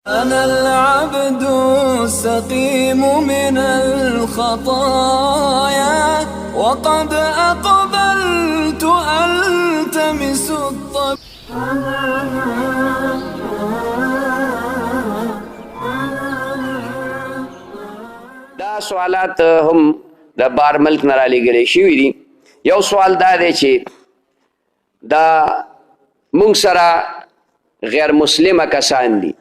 أنا العبد السقيم من الخطايا وقد أقبلت ألتمس الطب. دا سوالات هم د بار ملک نه رالیږلي شوي دي. یو سوال دا دی چې دا مونږ سره غیر مسلمه کسان دي،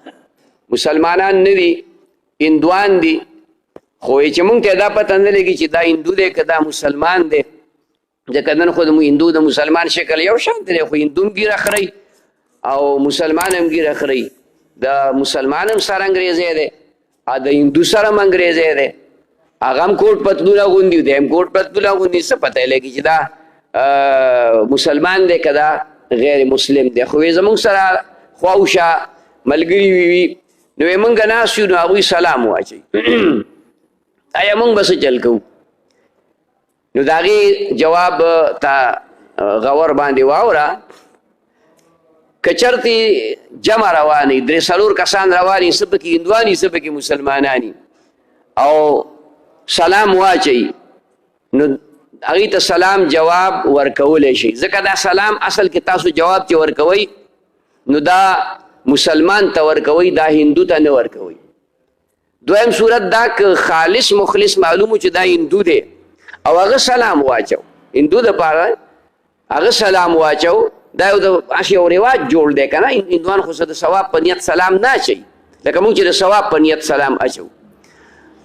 مسلمانان نه دي، هندوان دي، خو چې مونږ ته دا پته نه لګي چې دا هندو دی که دا مسلمان دی. ځکه نن خو د هندو د مسلمان شکل یو شان دی، خو هندو هم ګیره خوري او مسلمان هم ګیره خوري. د مسلمان هم سر انګریزی دی او د هندو سره هم انګریزی دی، هغه هم کوټ پتلونه اغوندي، دی هم کوټ پتلونه اغوندي. څه پته یې لګي چې دا مسلمان دی که دا غیر مسلم دی. خو زمونږ سره خواوشه ملګري وي نو موږ ناست یو، نو هغوی سلام واچوي. آیا موږ به څه چل کوو؟ نو د هغې جواب ته غور باندې واوره. که چرتې جمع روانې درې څلور کسان روانې، څه پکې هندوان وي څه پکې مسلمانان وي، او سلام واچوي، نو هغې ته سلام جواب ورکولی شي. ځکه دا سلام اصل کې تاسو جواب چې ورکوئ نو دا مسلمان ته ورکوئ، دا هندو ته نه ورکوئ. دویم صورت دا که خالص مخلص معلومو چې دا هندو دی او هغه سلام واچو، هندو دپاره هغه سلام واچو، دا یو رواج جوړ دی که نه. هندوان خو د ثواب په نیت سلام نه اچوي، لکه موږ چې د ثواب په نیت سلام اچو.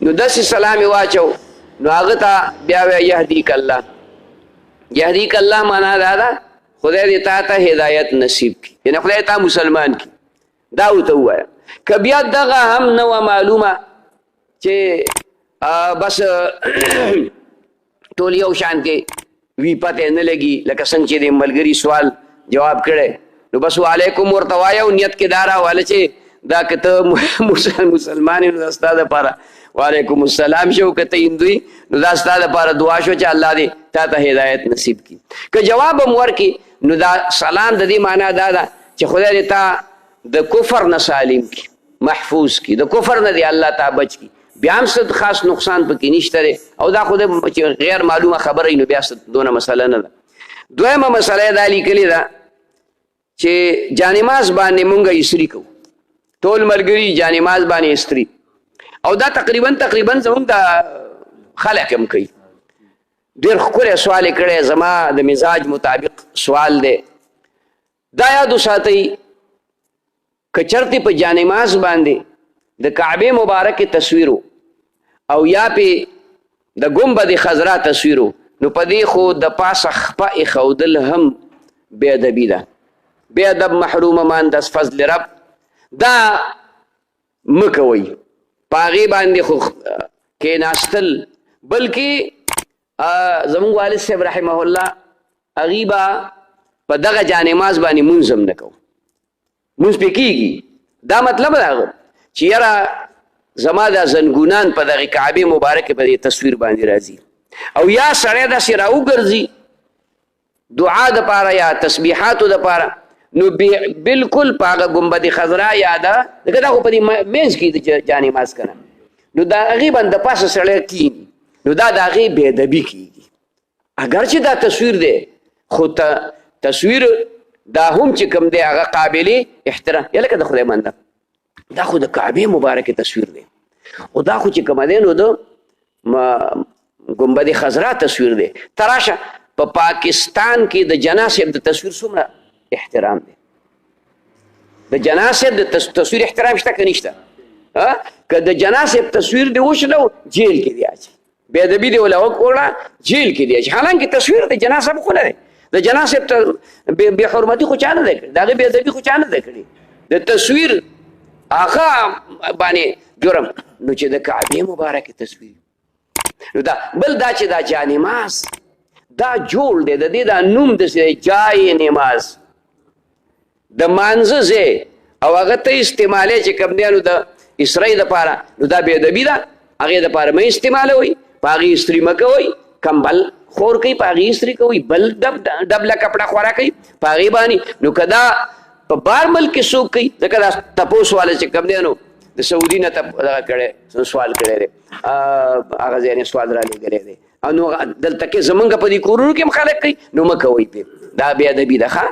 نو داسې سلام یې واچو، نو هغه ته بیا وایه یهدیک الله. یهدیک الله معنا دا ده خدای دې تا ته هدایت نصیب کړي، یعنې خدای تا مسلمان کړي. دا ورته ووایه. که بیا دغه هم نه وه معلومه چې بس ټول یو شان کې وي، پته نه لګي، لکه څنګه چې د ملګري سوال جواب کړی، نو بس وعلیکم ورته وایه او نیت کې دا راواله چې دا که ته مسلمان یې نو دا ستا دپاره وعلیکم السلام شو، که ته هندو یې نو دا ستا دپاره دعا شو چې الله دې تا ته هدایت نصیب کړي. که جواب هم ورکړي نو دا سلام د دې معنا دا ده چې خدای دې تا د کفر نه سالم کړي، محفوظ کړي، د کفر نه دې الله تا بچ کړي. بیا هم څه خاص نقصان پکې نشته دی، او دا خو چې غیر معلومه خبره وي نو بیا دونه مسله نه ده. دویمه مسله یې دا لیکلې ده چې جانماز باندې مونږ استري کوو، ټول ملګري جانماز باندې استري، او دا تقریبا زمونږ د خلک هم کوي. ډېر ښکلی سوال یې کړی، زما د مزاج مطابق سوال دی. دا یاد وساتئ که چرتې په جانماز باندې د کعبې مبارکې تصویر او یا پې د ګنبد خضرا تصویر نو په دې خو د پاسه خپه ایښودل هم بې ادبي ده. بې ادب محروم من د فضل رب، دا مه کوئ. په هغې باندې خو کېناستل، بلکې زموږ والد صاحب رحمه الله هغې به په دغه جانماز باندې مونځ هم نه کوو، مونځ پې کېږي. دا مطلب د هغه چې یاره زما دا زنګونان په دغې کعبې مبارکې په دې تصویر باندې راځي، او یا سړی داسې راوګرځي دعا دپاره یا تسبیحاتو دپاره، نو بلکل په هغه ګنبد خضرا یا ده، ځکه دا خو په دې منځ کې د جانماز که نه، نو د هغې باندې د پاسه سړی کښېني، نو دا د هغې بې ادبي کېږي. اگر چې دا تصویر دی، خو تصویر دا هم چې کوم دی هغه قابلې احترام، یا لکه د خدای بنده دا خو د کعبې مبارکې تصویر دی، او دا خو چې کومه دی نو د ګنبد خضرا تصویر دی. ته راشه په پاکستان کې د جناح صاحب د تصویر څومره احترام دی، د جناح صاحب د تصویر احترام شته که نشته؟ که د جناح صاحب تصویر دی وشله جیل کې دی اچي، بې ادبي دی ولا وکړه جیل کې دی اچي، حالانکې تصویر د جناح صاحب خو نه دی، د جناح صاحب بې حرمتي خو چا نه دی کړې، د هغې بې ادبي خو چا نه دی کړې، د تصویر هغه باندې جرم. نو چې د کعبې مبارکې تصویر، نو دا بل دا چې دا جانماز دا جوړ دی، د دې دا نوم داسې دی جای نماز، د مانځه ځای، او هغه ته استعمالی چې کوم دی نو د اسرې دپاره، نو دا بې ادبي ده، هغې دپاره مه استعمالوئ، په هغې استري مه کوئ، کمبل خور کوي په هغې استري کوي، بل ډبله کپړه خورا کوي په هغې باندې. نو که دا په بار ملک کې څوک کوي، ځکه دا تپوس والا چې کوم دی نو د سعودي نه دغه کړی سوال کړی دی هغه ځای نه سوال را لېږلی دی او نو دلته کې زمونږ په دې کورونو کې هم خلک کوي نو مه کوئ پرې دا بې ادبي ده ښه